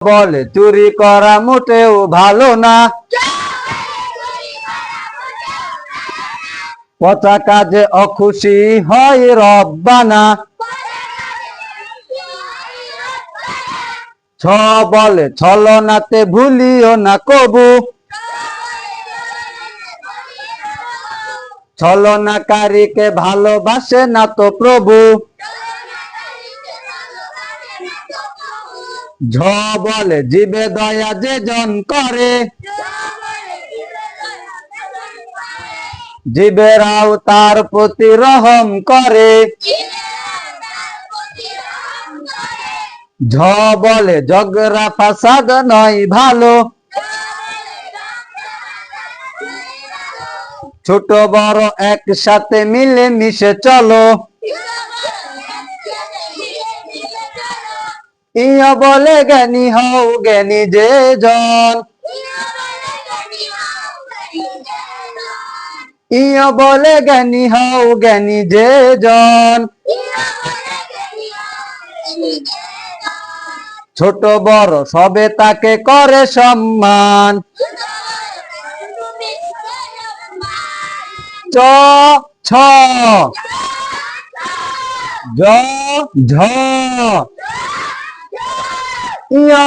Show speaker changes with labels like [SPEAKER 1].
[SPEAKER 1] বলে চুরি করা মোটেও ভালো না, পচা কাজে অখুশি হয় রব্বানা। ছ বলে ছলনাতে ভুলিও না কবু, ছলনাকারীকে ভালোবাসে না তো প্রভু। ঝ বলে জীবে দয়া যে জন করে, জীবেরাও তার প্রতি রহম করে। ঝ বলে ঝগড়া ফাসাদ নয় ভালো, ছোট বড় একসাথে মিলে মিশে চলো। ইয়া বলে জ্ঞানী হও জ্ঞানী যে জন, ইয়া বলে জ্ঞানী হও জ্ঞানী যে জন। ছোট বড় সবে তাকে করে সম্মান, চ ছ জ ঝ ইয়া